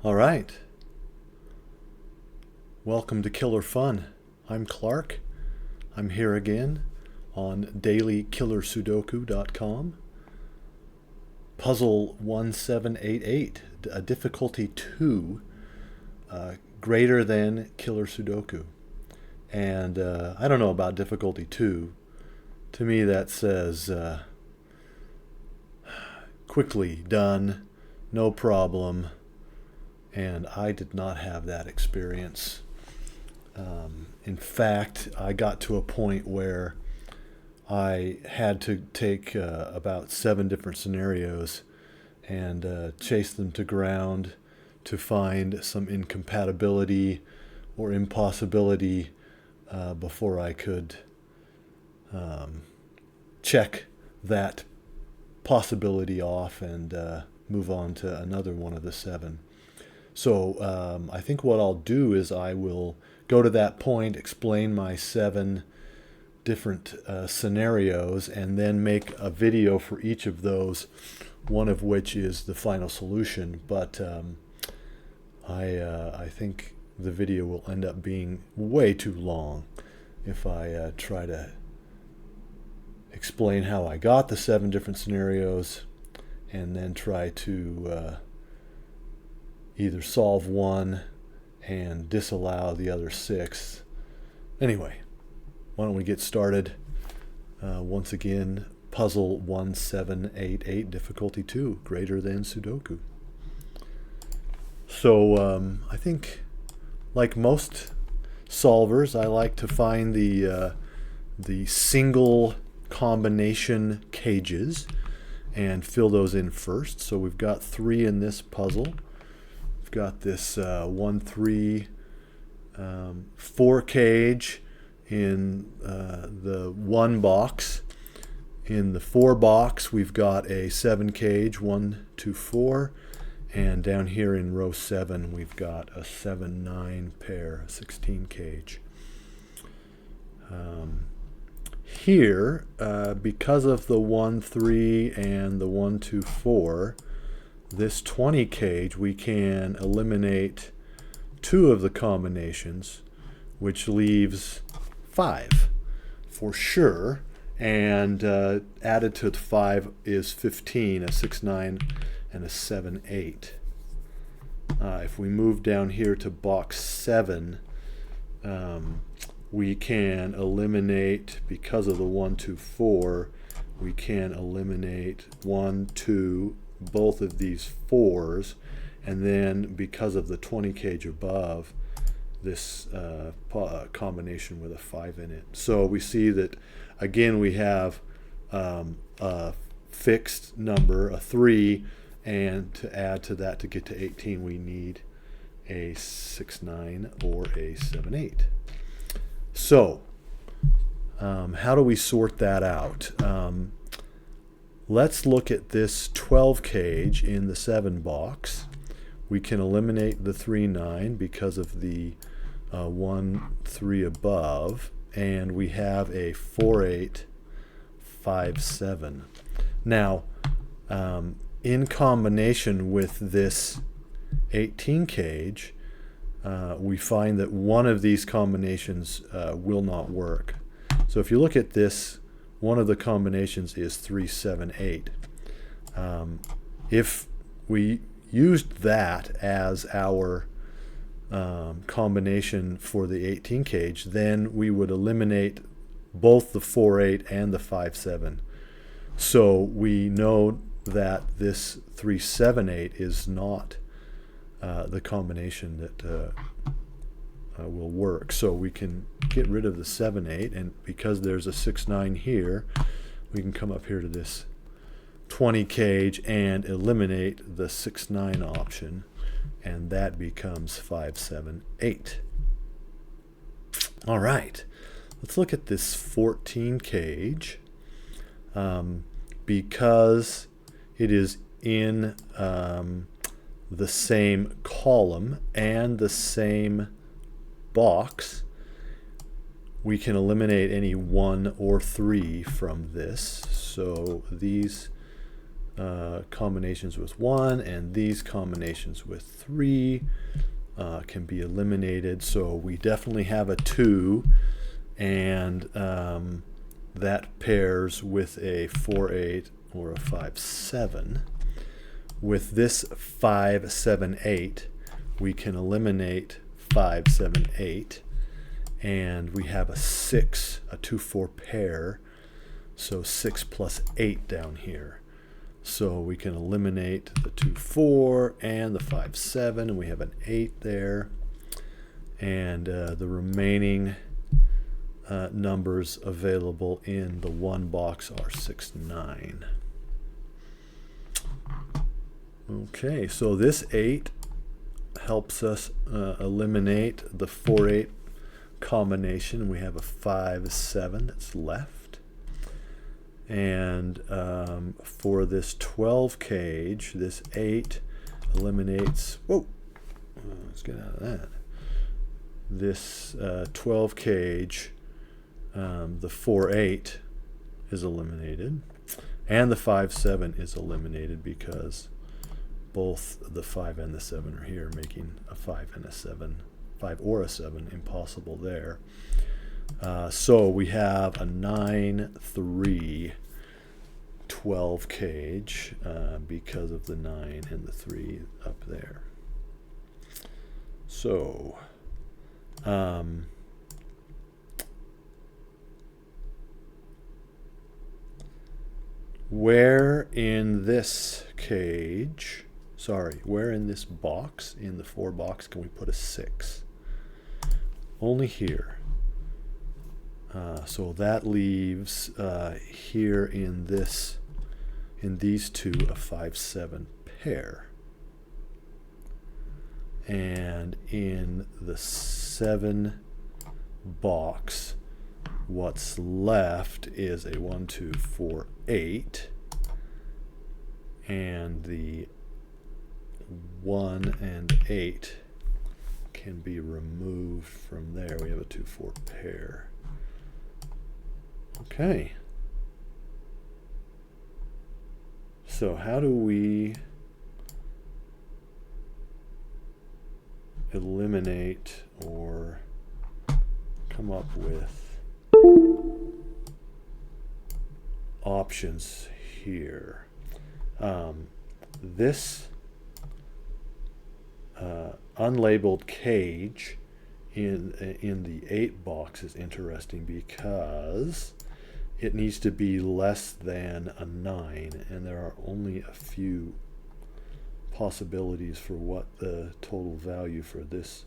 All right. Welcome to Killer Fun. I'm Clark. I'm here again on dailykillersudoku.com. Puzzle 1788, a difficulty 2, greater than Killer Sudoku. And I don't know about difficulty 2. To me that says quickly done, no problem. And I did not have that experience. In fact, I got to a point where I had to take about 7 different scenarios and chase them to ground to find some incompatibility or impossibility before I could check that possibility off and move on to another one of the 7. So I think what I'll do is I will go to that point, explain my 7 different scenarios, and then make a video for each of those, one of which is the final solution. But I think the video will end up being way too long if I try to explain how I got the 7 different scenarios and then try to either solve one and disallow the other 6. Anyway, why don't we get started? Once again, puzzle 1788, difficulty 2, greater than Sudoku. So I think, like most solvers, I like to find the single combination cages and fill those in first. So we've got 3 in this puzzle. Got this 1, 3, 4 cage in the 1 box. In the 4 box, we've got a 7 cage, 1, 2, 4, and down here in row 7, we've got a 7, 9 pair, a 16 cage. Here, because of the 1, 3, and the 1, 2, 4. This 20 cage, we can eliminate 2 of the combinations, which leaves 5 for sure. And added to 5 is 15, a 6, 9, and a 7, 8. If we move down here to box 7, we can eliminate, because of the 1, 2, 4, we can eliminate 1, 2, both of these 4s, and then because of the 20 cage above, this combination with a 5 in it. So we see that again we have a fixed number, a 3, and to add to that to get to 18 we need a 6, 9 or a 7, 8. So how do we sort that out? Let's look at this 12 cage in the 7 box. We can eliminate the 3, 9 because of the 1, 3 above, and we have a 4, 8, 5, 7. Now, in combination with this 18 cage, we find that one of these combinations will not work. So if you look at this, one of the combinations is 3, 7, 8. If we used that as our combination for the 18 cage, then we would eliminate both the 4, 8 and the 5, 7. So we know that this 3, 7, 8 is not the combination that will work. So we can get rid of the 7, 8, and because there's a 6, 9 here, we can come up here to this 20 cage and eliminate the 6, 9 option, and that becomes 5, 7, 8. All right, let's look at this 14 cage. Because it is in the same column and the same box, we can eliminate any 1 or 3 from this. So these combinations with 1, and these combinations with 3 can be eliminated. So we definitely have a 2, and that pairs with a 4-8 or a 5-7. With this 5-7-8, we can eliminate 5-7-8, and we have a 6, a 2-4 pair, so 6 plus 8 down here. So we can eliminate the 2-4 and the 5-7, and we have an 8 there, and the remaining numbers available in the 1 box are 6, 9. Okay, so this 8 helps us eliminate the 4-8 combination. We have a 5-7 that's left. And for this 12 cage, this 8 eliminates, whoa, let's get out of that. This 12 cage, the 4-8 is eliminated, and the 5-7 is eliminated because both the 5 and the 7 are here, making a 5 and a 7, 5 or a 7 impossible there. So we have a 9-3 12 cage because of the 9 and the 3 up there. So where in this cage, where in this box, in the 4 box, can we put a 6? Only here. So that leaves here in these two a 5-7 pair. And in the 7 box, what's left is a 1, 2, 4, 8, and the 1 and 8 can be removed from there. We have a 2-4 pair. Okay. So how do we eliminate or come up with options here? This unlabeled cage in the 8 box is interesting because it needs to be less than a 9, and there are only a few possibilities for what the total value for this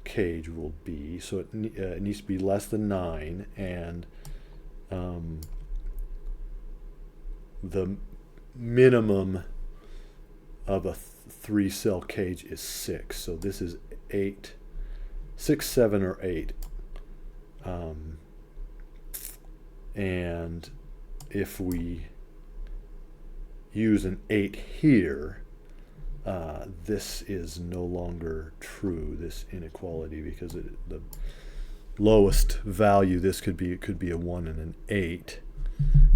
cage will be. So it needs to be less than 9, and the minimum of a 3-cell cage is 6. So this is 8, 6, 7, or 8. And if we use an 8 here, this is no longer true, this inequality, because the lowest value this could be, it could be a 1 and an 8.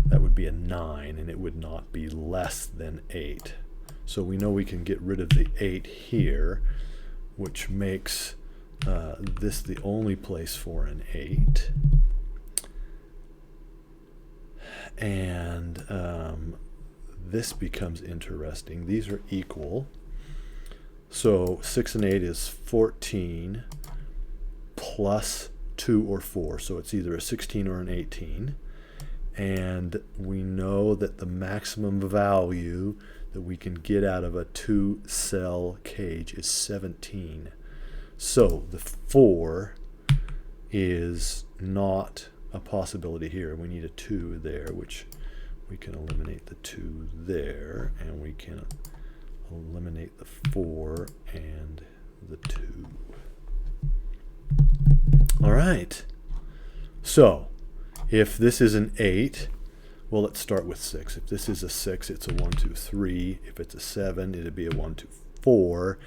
That would be a 9, and it would not be less than 8. So we know we can get rid of the 8 here, which makes this the only place for an 8. And this becomes interesting. These are equal. So 6 and 8 is 14 plus 2 or 4. So it's either a 16 or an 18. And we know that the maximum value that we can get out of a 2-cell cage is 17. So the 4 is not a possibility here. We need a 2 there, which we can eliminate the 2 there, and we can eliminate the 4 and the 2. All right. So if this is an 8, well, let's start with 6. If this is a 6, it's a 1, 2, 3. If it's a 7, it'd be a 1, 2, 4.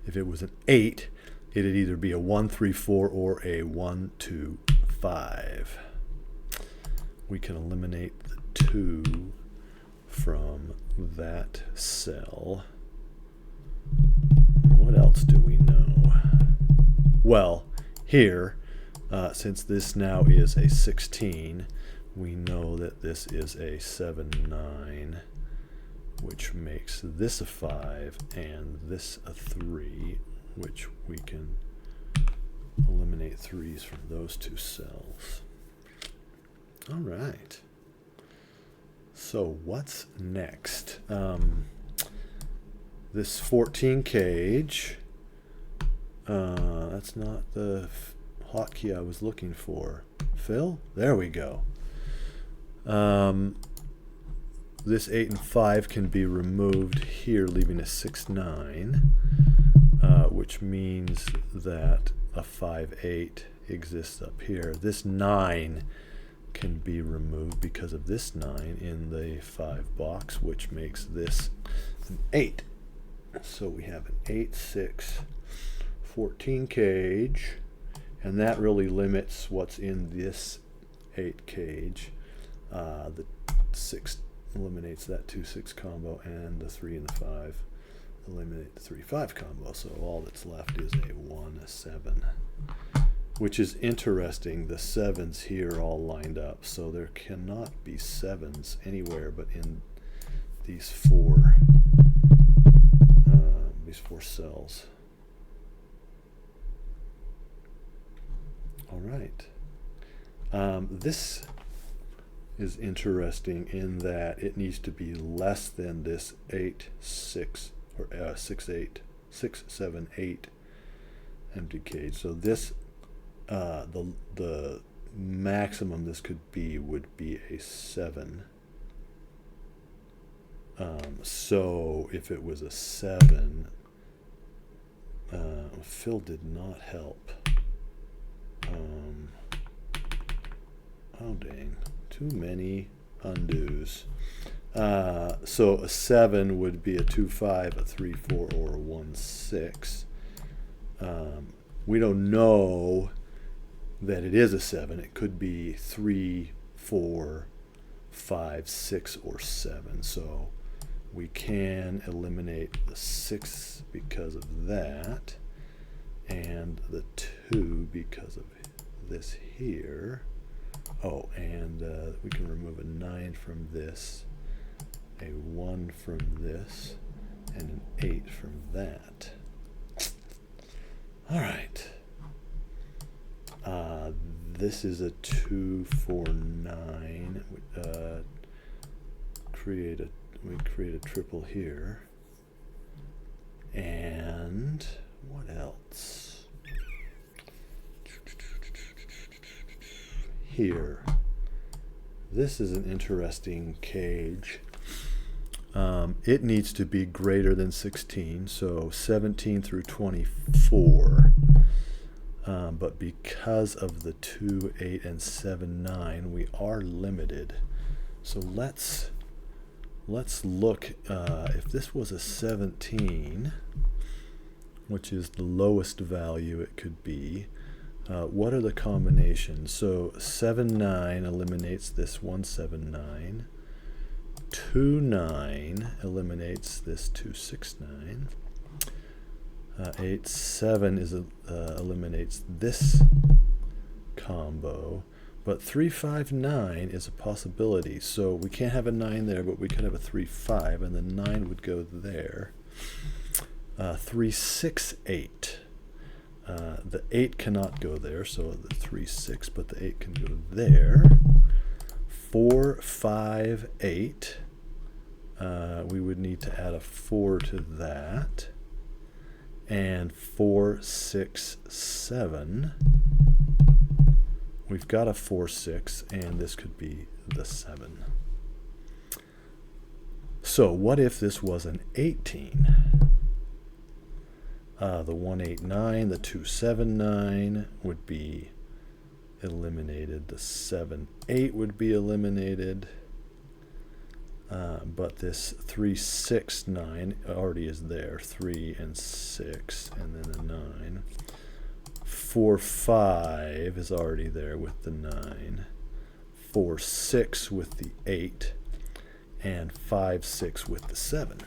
If it was an 8, it'd either be a 1, 3, 4 or a 1, 2, 5. We can eliminate the 2 from that cell. What else do we know? Well, here, since this now is a 16, we know that this is a 7, 9, which makes this a 5 and this a 3, which we can eliminate 3's from those two cells. All right. So what's next? This 14 cage, that's not the hotkey I was looking for. Fill? There we go. This 8 and 5 can be removed here, leaving a 6, 9, which means that a 5, 8 exists up here. This 9 can be removed because of this 9 in the 5 box, which makes this an 8. So we have an 8, 6, 14 cage, and that really limits what's in this 8 cage. The 6 eliminates that 2, 6 combo, and the 3 and the 5 eliminate the 3, 5 combo. So all that's left is a 1, a 7, which is interesting. The 7s here all lined up, so there cannot be 7s anywhere but in these four cells. All right. This is interesting in that it needs to be less than this 8, 6, or 6, 8, 6, 7, 8 empty cage. So this, the maximum this could be would be a 7. So if it was a 7, Phil did not help. Oh dang, too many undos. So a 7 would be a 2, 5, a 3, 4, or a 1, 6. We don't know that it is a 7. It could be 3, 4, 5, 6, or 7. So we can eliminate the 6 because of that, and the 2 because of this here. Oh, and we can remove a 9 from this, a 1 from this, and an 8 from that. All right. This is a 2, 4, 9. We create a triple here. And what else? Here. This is an interesting cage. It needs to be greater than 16, so 17 through 24. But because of the 2, 8, and 7, 9, we are limited. So let's look. If this was a 17, which is the lowest value it could be, what are the combinations? So 7, 9 eliminates this 1, 7, 9. 2, 9 eliminates this 2, 6, 9. 8, 7 eliminates this combo. But 3, 5, 9 is a possibility. So we can't have a 9 there, but we could have a 3, 5, and the 9 would go there. 3, 6, 8. The 8 cannot go there, so the 3, 6, but the 8 can go there. 4, 5, 8. We would need to add a 4 to that. And 4, 6, 7. We've got a 4, 6, and this could be the 7. So what if this was an 18? The 1, 8, 9, the 2, 7, 9 would be eliminated. The 7, 8 would be eliminated. But this 3, 6, 9 already is there. 3 and 6, and then a 9. 4, 5 is already there with the 9. 4, 6 with the 8. and 5, 6 with the 7.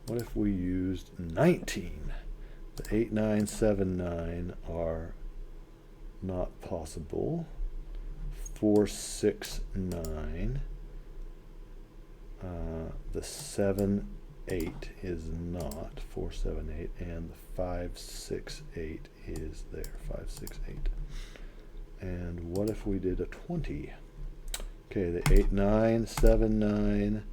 What if we used 19? The 8, 9, 7, 9 are not possible. 4, 6, 9. The 7, 8 is not. 4, 7, 8. And the 5, 6, 8 is there. 5, 6, 8. And what if we did a 20? Okay, the 8, 9, 7, 9,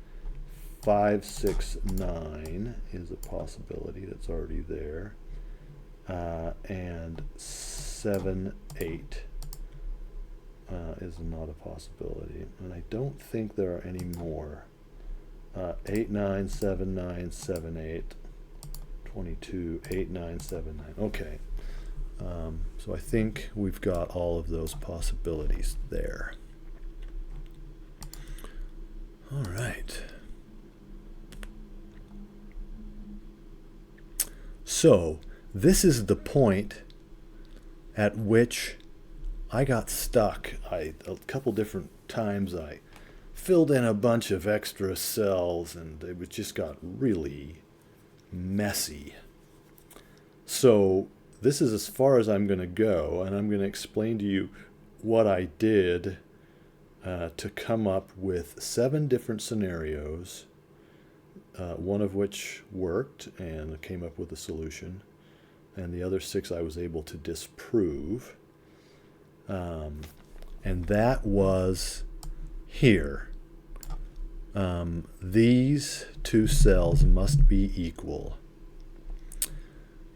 5, 6, 9 is a possibility that's already there. And 7, 8 is not a possibility. And I don't think there are any more. 8, 9, 7, 9, 7, 8, 22, 8, 9, 7, 9. Okay. So I think we've got all of those possibilities there. All right. So this is the point at which I got stuck. A couple different times I filled in a bunch of extra cells and it just got really messy. So this is as far as I'm going to go, and I'm going to explain to you what I did to come up with 7 different scenarios, one of which worked and came up with a solution, and the other 6 I was able to disprove. And that was here. These 2 cells must be equal.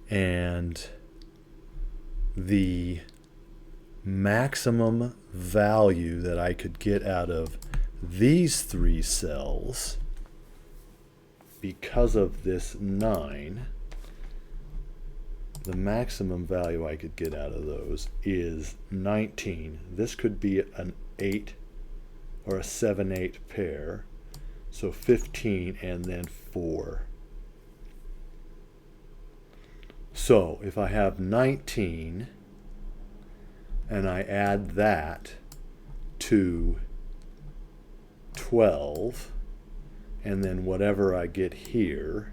And the maximum value that I could get out of these 3 cells, because of this 9, the maximum value I could get out of those is 19. This could be an 8 or a 7, 8 pair. So 15 and then 4. So if I have 19 and I add that to 12 and then whatever I get here,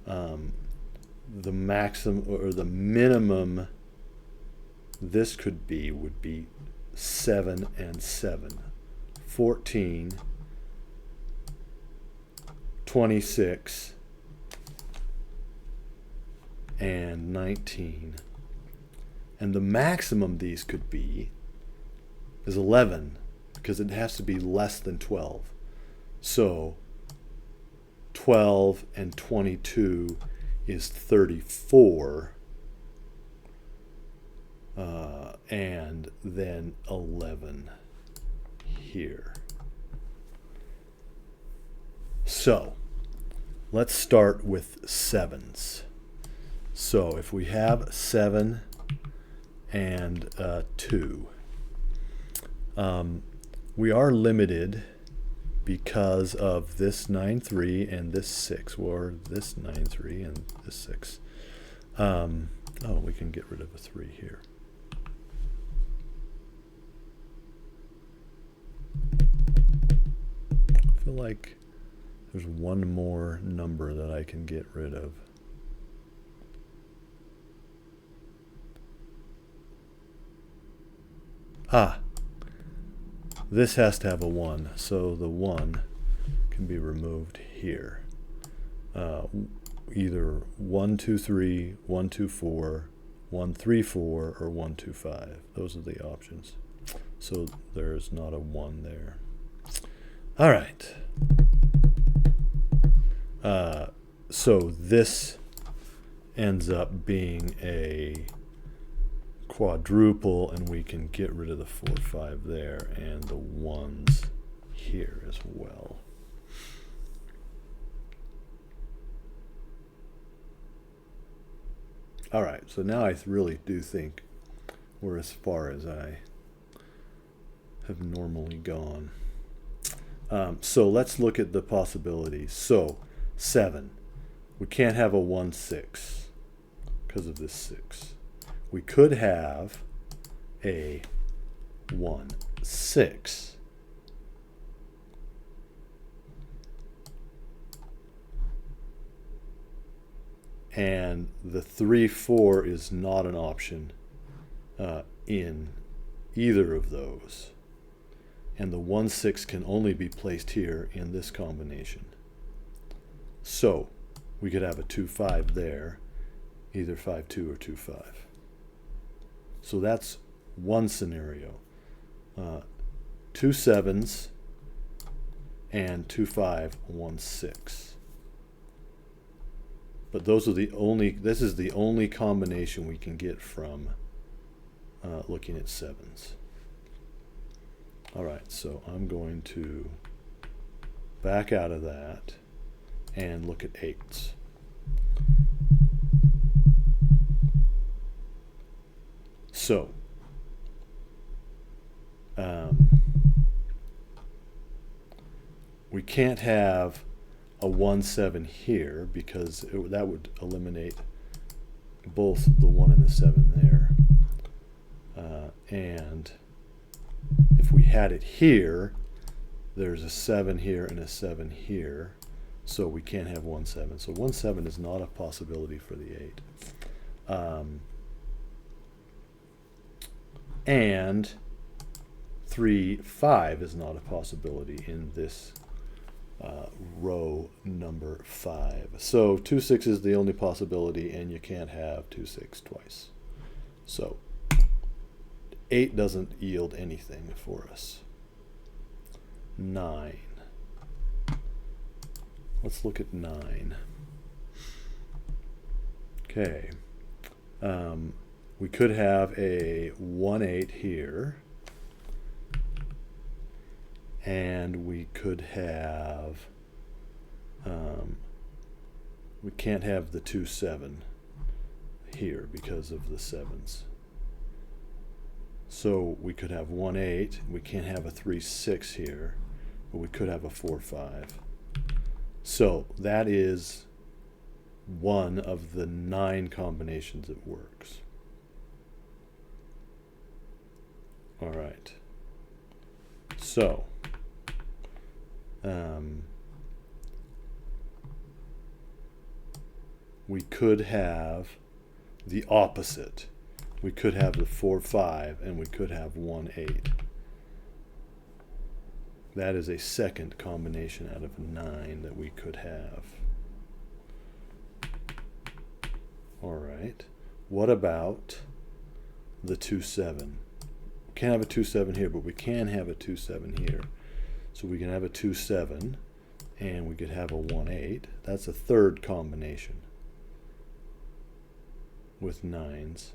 the maximum or the minimum this could be would be 7 and 7. 14, 26, and 19. And the maximum these could be is 11, because it has to be less than 12. So 12 and 22 is 34, and then 11 here. So let's start with 7s. So if we have 7 and 2, we are limited because of this 9, 3 and this 6, or this 9, 3 and this 6. We can get rid of a 3 here. I feel like there's one more number that I can get rid of. This has to have a 1, so the 1 can be removed here. Either 1, 2, 3, 1, 2, 4, 1, 3, 4, or 1, 2, 5. Those are the options. So there's not a 1 there. All right. So this ends up being a quadruple, and we can get rid of the 4, 5 there, and the 1s here as well. All right, so now I really do think we're as far as I have normally gone. So let's look at the possibilities. So 7, we can't have a 1, 6 because of this 6. We could have a 1, 6. and the 3-4 is not an option in either of those. And the 1-6 can only be placed here in this combination. So we could have a 2-5 there, either 5-2 or 2-5. So that's one scenario. 2 7s and 2-5, 1-6. But those are the only, this is the only combination we can get from looking at 7s. All right, so I'm going to back out of that and look at 8s. So, we can't have a 1-7 here because that would eliminate both the 1 and the 7 there. And if we had it here, there's a 7 here and a 7 here, so we can't have 1-7. So 1-7 is not a possibility for the 8. And 3-5 is not a possibility in this row number 5. So 2-6 is the only possibility, and you can't have 2-6 twice. So 8 doesn't yield anything for us. 9. Let's look at 9. Okay. We could have a 1-8 here. And we could have, we can't have the 2-7 here because of the 7s. So we could have 1-8. We can't have a 3-6 here, but we could have a 4-5. So that is one of the 9 combinations it works. All right. So we could have the opposite. We could have the 4-5 and we could have 1-8. That is a second combination out of 9 that we could have. All right. What about the 2-7? Can't have a 2-7 here, but we can have a 2-7 here. So we can have a 2-7 and we could have a 1-8. That's a third combination with 9s.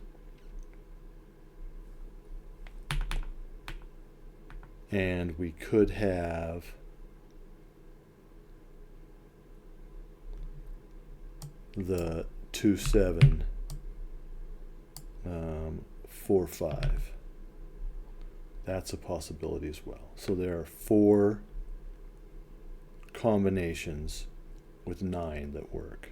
And we could have the 2-7, 4-5. That's a possibility as well. So there are 4 combinations with 9 that work.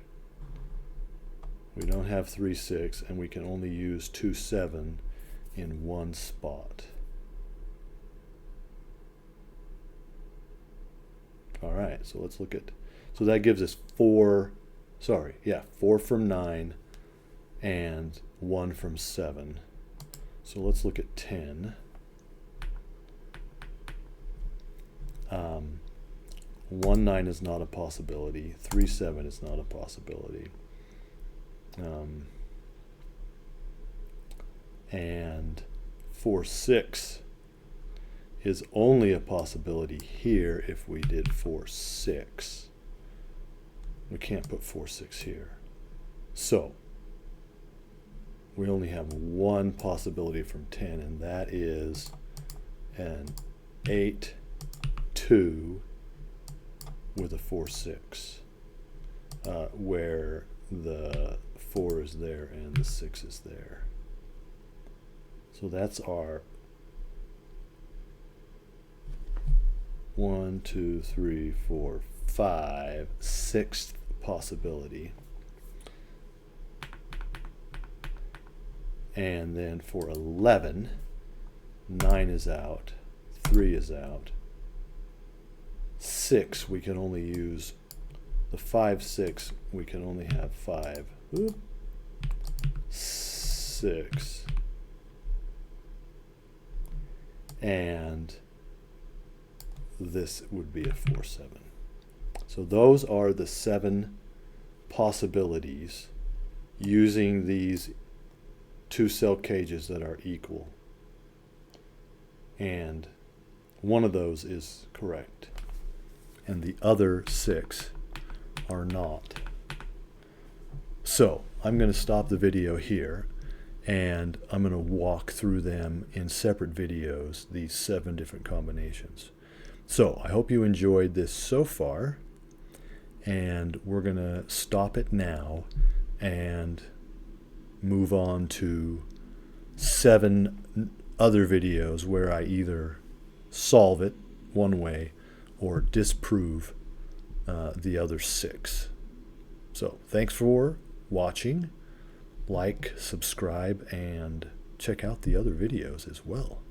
We don't have 3-6, and we can only use 2-7 in one spot. All right, so let's look at, so that gives us 4 from 9 and 1 from 7. So let's look at 10. 1-9 is not a possibility. 3-7 is not a possibility. And 4-6 is only a possibility here if we did 4-6. We can't put 4-6 here. So we only have one possibility from 10, and that is an 8-2 with a 4-6, where the 4 is there and the 6 is there. So that's our 1, 2, 3, 4, 5, 6th possibility. And then for 11, 9 is out, 3 is out. 6, we can only use the 5-6, we can only have 5 6, and this would be a 4, 7. So those are the 7 possibilities using these 2 cell cages that are equal. And one of those is correct, and the other 6 are not. So I'm going to stop the video here, and I'm going to walk through them in separate videos, these 7 different combinations. So I hope you enjoyed this so far, and we're going to stop it now and move on to 7 other videos where I either solve it one way or disprove the other 6. So thanks for watching. Like, subscribe, and check out the other videos as well.